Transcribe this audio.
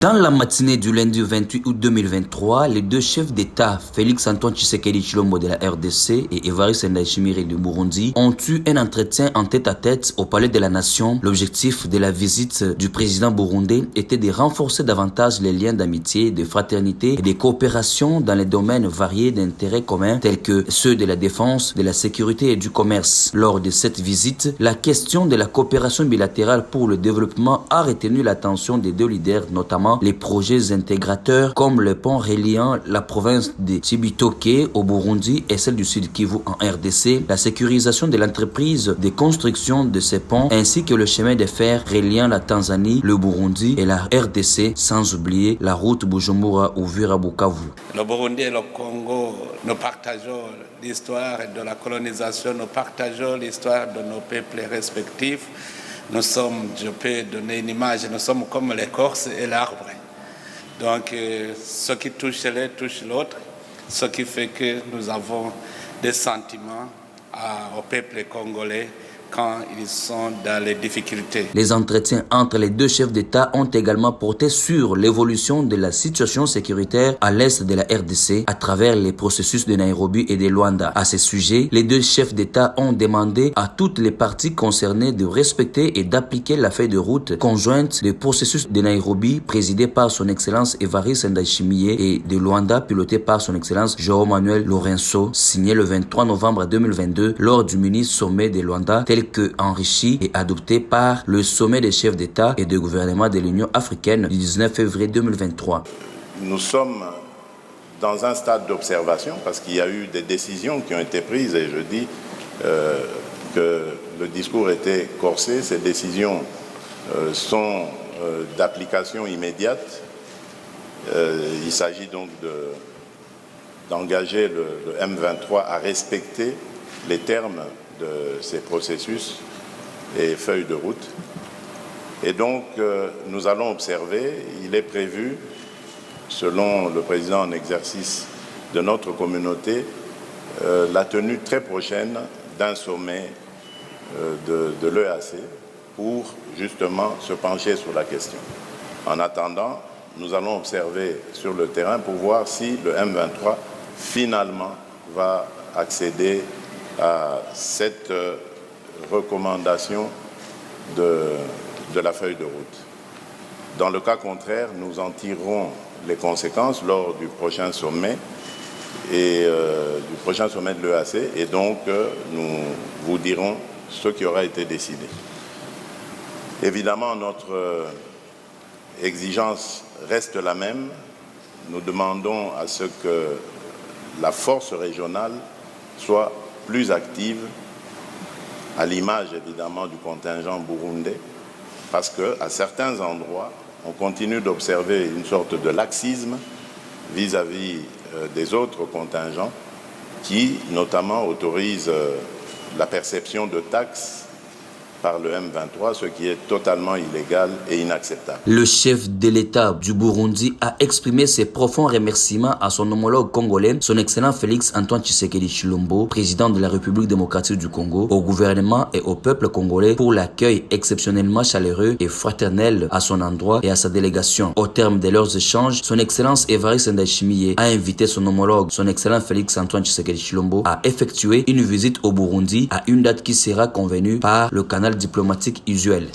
Dans la matinée du lundi 28 août 2023, les deux chefs d'État, Félix Antoine Tshisekedi Tshilombo de la RDC et Évariste Ndayishimiye du Burundi, ont eu un entretien en tête-à-tête au Palais de la Nation. L'objectif de la visite du président burundais était de renforcer davantage les liens d'amitié, de fraternité et de coopération dans les domaines variés d'intérêts communs tels que ceux de la défense, de la sécurité et du commerce. Lors de cette visite, la question de la coopération bilatérale pour le développement a retenu l'attention des deux leaders, notamment les projets intégrateurs comme le pont reliant la province de Cibitoke au Burundi et celle du Sud Kivu en RDC, la sécurisation de l'entreprise de construction de ces ponts ainsi que le chemin de fer reliant la Tanzanie, le Burundi et la RDC, sans oublier la route Bujumbura-Uvira-Bukavu. Le Burundi et le Congo, nous partageons l'histoire de la colonisation, nous partageons l'histoire de nos peuples respectifs. Nous sommes, je peux donner une image, nous sommes comme l'écorce et l'arbre. Donc, ce qui touche l'un touche l'autre, ce qui fait que nous avons des sentiments au peuple congolais quand ils sont dans les difficultés. Les entretiens entre les deux chefs d'État ont également porté sur l'évolution de la situation sécuritaire à l'est de la RDC à travers les processus de Nairobi et de Luanda. À ce sujet, les deux chefs d'État ont demandé à toutes les parties concernées de respecter et d'appliquer la feuille de route conjointe du processus de Nairobi présidé par son Excellence Évariste Ndayishimiye et de Luanda piloté par son Excellence João Manuel Lourenço, signé le 23 novembre 2022 lors du mini-sommet de Luanda que enrichi et adopté par le sommet des chefs d'État et de gouvernement de l'Union africaine du 19 février 2023. Nous sommes dans un stade d'observation parce qu'il y a eu des décisions qui ont été prises et je dis que le discours était corsé. Ces décisions sont d'application immédiate. Il s'agit donc d'engager le M23 à respecter les termes de ces processus et feuilles de route. Et donc, nous allons observer, il est prévu, selon le président en exercice de notre communauté, la tenue très prochaine d'un sommet de l'EAC pour justement se pencher sur la question. En attendant, nous allons observer sur le terrain pour voir si le M23 finalement va accéder à cette recommandation de la feuille de route. Dans le cas contraire, nous en tirerons les conséquences lors du prochain sommet et du prochain sommet de l'EAC et donc nous vous dirons ce qui aura été décidé. Évidemment, notre exigence reste la même. Nous demandons à ce que la force régionale soit plus active, à l'image évidemment du contingent burundais, parce qu'à certains endroits, on continue d'observer une sorte de laxisme vis-à-vis des autres contingents qui notamment autorisent la perception de taxes par le M23, ce qui est totalement illégal et inacceptable. Le chef de l'État du Burundi a exprimé ses profonds remerciements à son homologue congolais, son excellent Félix Antoine Tshisekedi Tshilombo, président de la République démocratique du Congo, au gouvernement et au peuple congolais pour l'accueil exceptionnellement chaleureux et fraternel à son endroit et à sa délégation. Au terme de leurs échanges, son excellence Évariste Ndayishimiye a invité son homologue, son excellent Félix Antoine Tshisekedi Tshilombo, à effectuer une visite au Burundi à une date qui sera convenue par le canal diplomatique usuel.